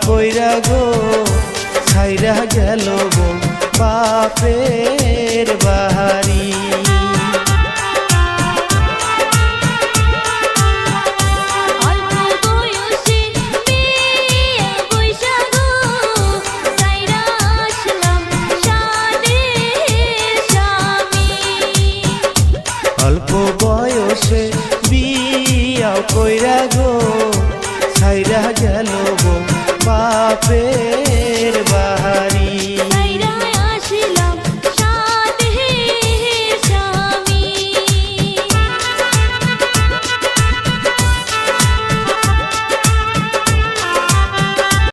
কইরা গো ছাইরা গেল গো বাপের বাড়ি। অল্প বয়সে বিয়া কইরা গো ছাইরা গেল গো বাপের